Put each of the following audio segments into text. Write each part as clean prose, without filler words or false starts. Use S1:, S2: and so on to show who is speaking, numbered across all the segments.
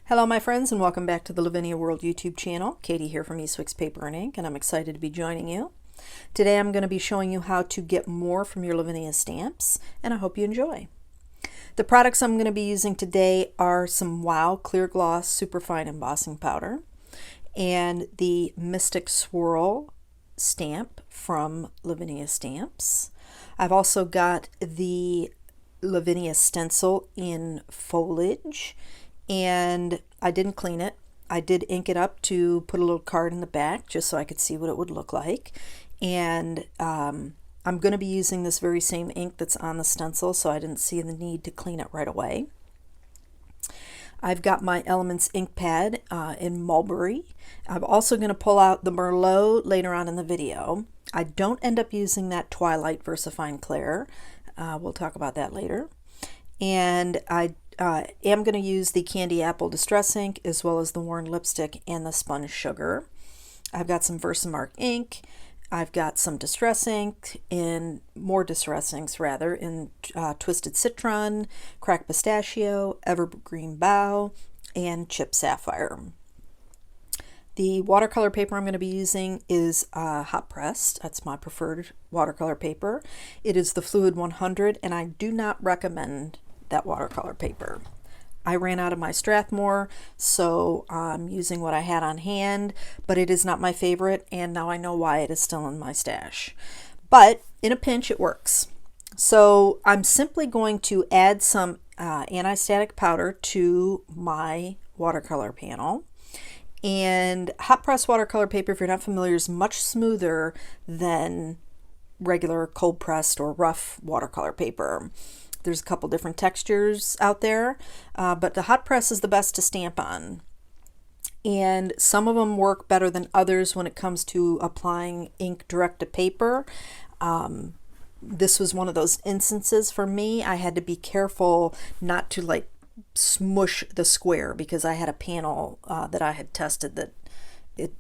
S1: Hello my friends, and welcome back to the Lavinia World YouTube channel. Katie here from Eastwick's Paper and Ink, and I'm excited to be joining you. Today I'm going to be showing you how to get more from your Lavinia stamps, and I hope you enjoy. The products I'm going to be using today are some Wow Clear Gloss Superfine Embossing Powder and the Mystic Swirl stamp from Lavinia Stamps. I've also got the Lavinia Stencil in Foliage, and I didn't clean it. I did ink it up to put a little card in the back just so I could see what it would look like. And I'm going to be using this very same ink that's on the stencil, so I didn't see the need to clean it right away. I've got my Elements ink pad in Mulberry. I'm also going to pull out the Merlot later on in the video. I don't end up using that Twilight Versafine Clair. We'll talk about that later. And I am going to use the Candy Apple Distress Ink as well as the Worn Lipstick and the Spun Sugar. I've got some Versamark ink. I've got some Distress Ink, in more Distress Inks rather, in Twisted Citron, Cracked Pistachio, Evergreen Bough, and Chip Sapphire. The watercolor paper I'm going to be using is hot pressed. That's my preferred watercolor paper. It is the Fluid 100, and I do not recommend that watercolor paper. I ran out of my Strathmore, so I'm using what I had on hand, but it is not my favorite, and now I know why it is still in my stash. But in a pinch, it works. So I'm simply going to add some anti-static powder to my watercolor panel. And hot press watercolor paper, if you're not familiar, is much smoother than regular cold pressed or rough watercolor paper. There's a couple different textures out there, but the hot press is the best to stamp on. And some of them work better than others when it comes to applying ink direct to paper. This was one of those instances for me. I had to be careful not to like smush the square because I had a panel that I had tested that it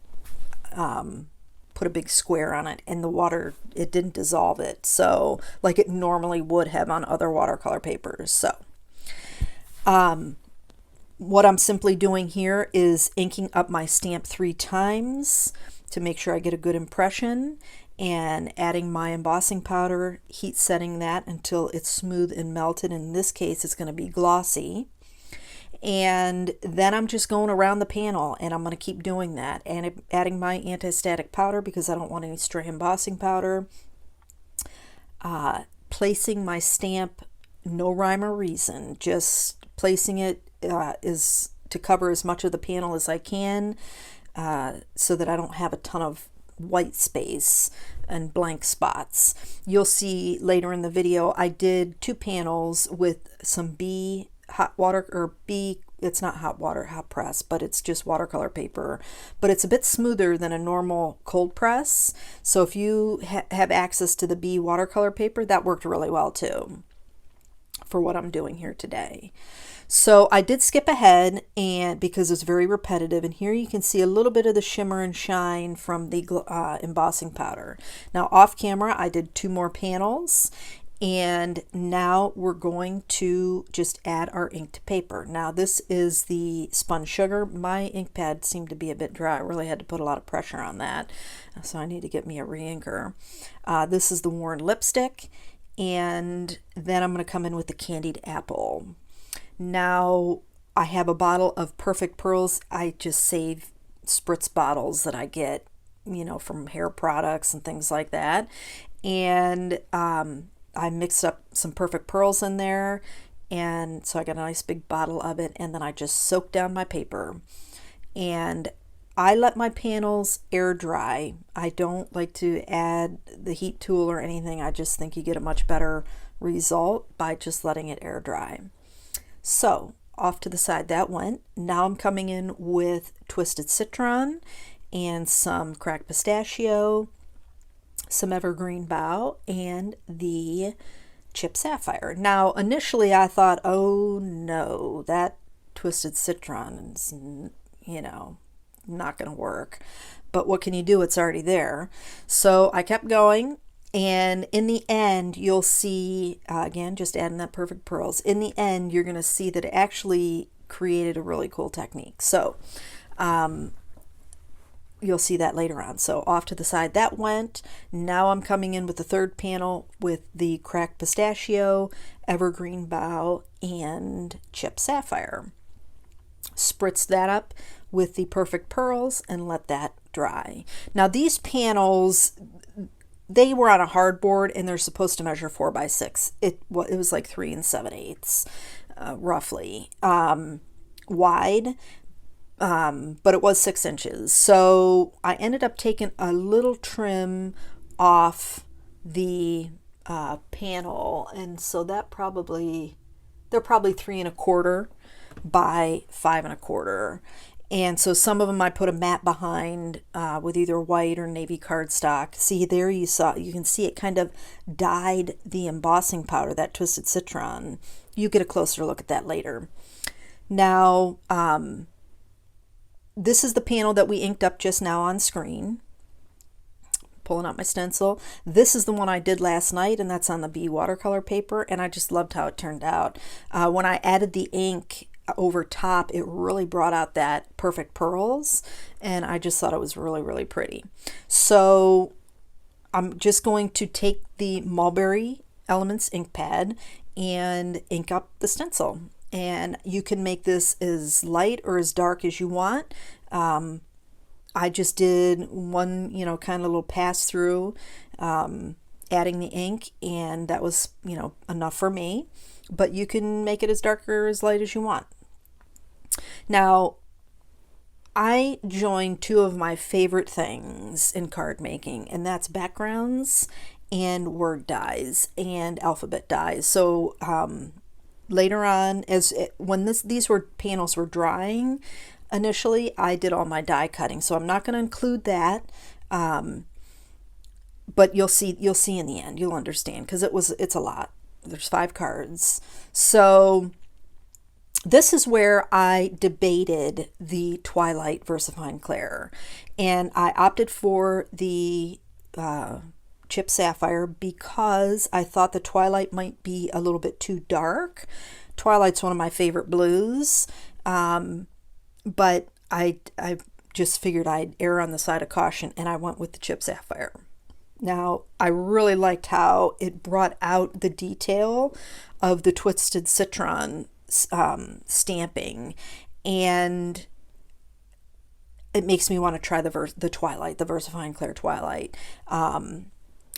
S1: put a big square on it, and the water, it didn't dissolve it, so like it normally would have on other watercolor papers. So what I'm simply doing here is inking up my stamp 3 times to make sure I get a good impression, and adding my embossing powder, heat setting that until it's smooth and melted. In this case it's going to be glossy. And then I'm just going around the panel, and I'm going to keep doing that, and adding my anti-static powder because I don't want any stray embossing powder. Placing my stamp, no rhyme or reason, just placing it is to cover as much of the panel as I can, so that I don't have a ton of white space and blank spots. You'll see later in the video I did 2 panels with some hot water, or it's not hot press, but it's just watercolor paper, but it's a bit smoother than a normal cold press. So if you have access to the B watercolor paper, that worked really well too for what I'm doing here today. So I did skip ahead, and because it's very repetitive, and here you can see a little bit of the shimmer and shine from the embossing powder. Now off camera I did 2 more panels, and now we're going to just add our ink to paper. Now this is the Spun Sugar. My ink pad seemed to be a bit dry. I really had to put a lot of pressure on that, so I need to get me a re-inker. This is the Worn Lipstick, and then I'm going to come in with the Candied Apple. Now I have a bottle of Perfect Pearls. I just save spritz bottles that I get, you know, from hair products and things like that, and I mixed up some Perfect Pearls in there, and so I got a nice big bottle of it, and then I just soaked down my paper, and I let my panels air dry. I don't like to add the heat tool or anything. I just think you get a much better result by just letting it air dry. So off to the side that went. Now I'm coming in with Twisted Citron and some Cracked Pistachio, some Evergreen Bough, and the Chip Sapphire. Now initially I thought, oh no, that Twisted Citron is, you know, not going to work, but what can you do? It's already there. So I kept going, and in the end you'll see, again, just adding that Perfect Pearls, in the end you're going to see that it actually created a really cool technique. So you'll see that later on. So off to the side that went. Now I'm coming in with the third panel with the cracked pistachio, evergreen bough, and chipped sapphire. Spritz that up with the perfect pearls and let that dry. Now these panels, they were on a hardboard and they're supposed to measure 4 by 6. It was like 3 3/8 roughly wide. But it was 6 inches. So I ended up taking a little trim off the panel. And so that they're probably 3 1/4 by 5 1/4. And so some of them I put a mat behind with either white or navy cardstock. See there, you can see it kind of dyed the embossing powder, that twisted citron. You get a closer look at that later. Now, this is the panel that we inked up just now on screen. Pulling out my stencil. This is the one I did last night, and that's on the B watercolor paper, and I just loved how it turned out. When I added the ink over top, it really brought out that perfect pearls, and I just thought it was really, really pretty. So I'm just going to take the Mulberry Elements ink pad and ink up the stencil. And you can make this as light or as dark as you want. I just did one, kind of little pass through, adding the ink, and that was, enough for me. But you can make it as dark or as light as you want. Now, I joined two of my favorite things in card making, and that's backgrounds and word dies and alphabet dies. So, later on, when these panels were drying, initially I did all my die cutting, so I'm not going to include that. But you'll see in the end. You'll understand because it's a lot. There's 5 cards. So this is where I debated the Twilight Versafine Clair, and I opted for the chipped sapphire because I thought the Twilight might be a little bit too dark. Twilight's one of my favorite blues, but I just figured I'd err on the side of caution, and I went with the chipped sapphire. Now, I really liked how it brought out the detail of the twisted citron stamping, and it makes me want to try the Twilight, the Versafine Clair Twilight,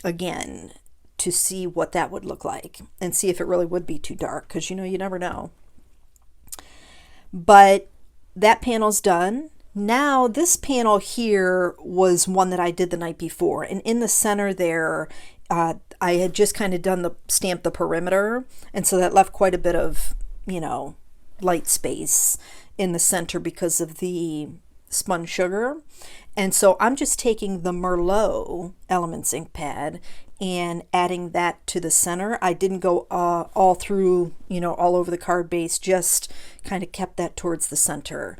S1: again, to see what that would look like and see if it really would be too dark, because you never know. But that panel's done. Now this panel here was one that I did the night before, and in the center there I had just kind of stamped the perimeter, and so that left quite a bit of light space in the center because of the spun sugar. And so I'm just taking the Merlot Elements ink pad and adding that to the center. I didn't go all through, all over the card base, just kind of kept that towards the center.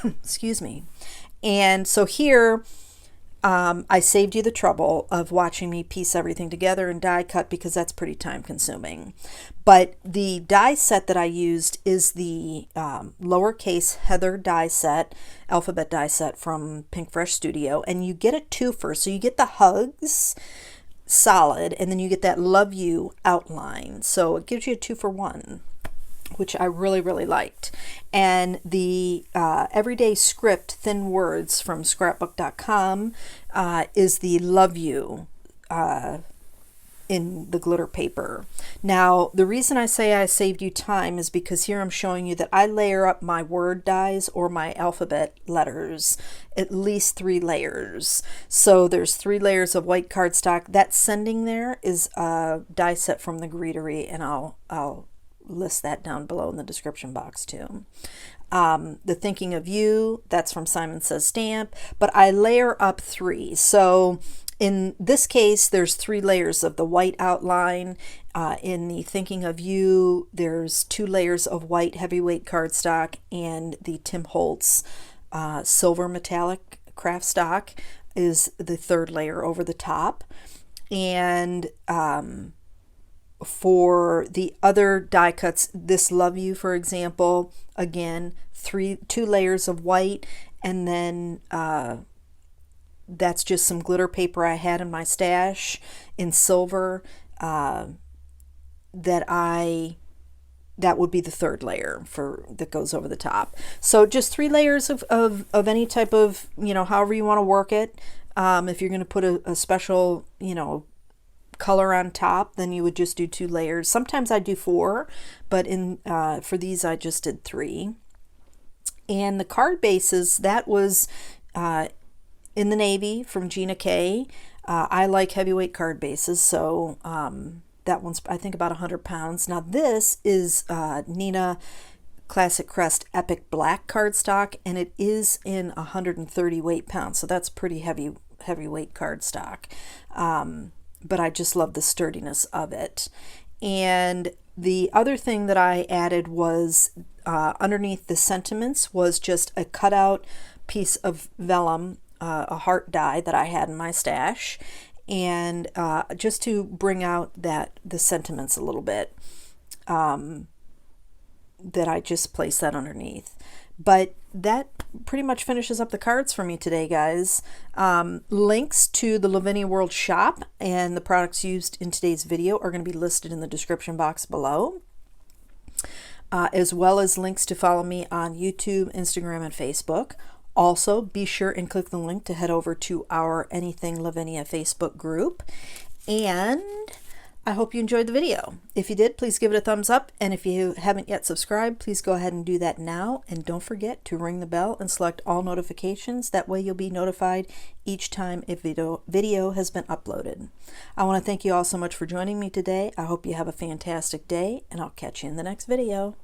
S1: Excuse me. And so here, I saved you the trouble of watching me piece everything together and die cut because that's pretty time consuming. But the die set that I used is the lowercase Heather die set, alphabet die set from Pinkfresh Studio, and you get a twofer. So you get the hugs solid, and then you get that love you outline. So it gives you a 2-for-1, which I really, really liked. And the Everyday Script Thin Words from scrapbook.com is the love you in the glitter paper. Now, the reason I say I saved you time is because here I'm showing you that I layer up my word dies or my alphabet letters, at least 3 layers. So there's 3 layers of white cardstock. That sending there is a die set from the Greetery, and I'll list that down below in the description box too. The Thinking of You, that's from Simon Says Stamp, but I layer up 3. So in this case, there's 3 layers of the white outline. In the Thinking of You, there's 2 layers of white heavyweight cardstock, and the Tim Holtz silver metallic kraftstock is the 3rd layer over the top. And For the other die cuts, this Love You, for example, again, two layers of white, and then that's just some glitter paper I had in my stash in silver that would be the third layer that goes over the top. So just 3 layers of any type of, however you want to work it. If you're going to put a special, color on top, then you would just do 2 layers. Sometimes I do 4, but for these I just did 3. And the card bases, that was in the navy from Gina K. I like heavyweight card bases, so that one's I think about 100 pounds. Now this is Neenah Classic Crest Epic Black cardstock, and it is in 130 weight pounds, so that's pretty heavyweight cardstock. But I just love the sturdiness of it. And the other thing that I added was underneath the sentiments was just a cutout piece of vellum, a heart die that I had in my stash, and just to bring out the sentiments a little bit, that I just placed that underneath. But that pretty much finishes up the cards for me today, guys. Links to the Lavinia World shop and the products used in today's video are going to be listed in the description box below, as well as links to follow me on YouTube, Instagram, and Facebook. Also, be sure and click the link to head over to our Anything Lavinia Facebook group. And I hope you enjoyed the video. If you did, please give it a thumbs up. And if you haven't yet subscribed, please go ahead and do that now. And don't forget to ring the bell and select all notifications. That way you'll be notified each time a video has been uploaded. I want to thank you all so much for joining me today. I hope you have a fantastic day, and I'll catch you in the next video.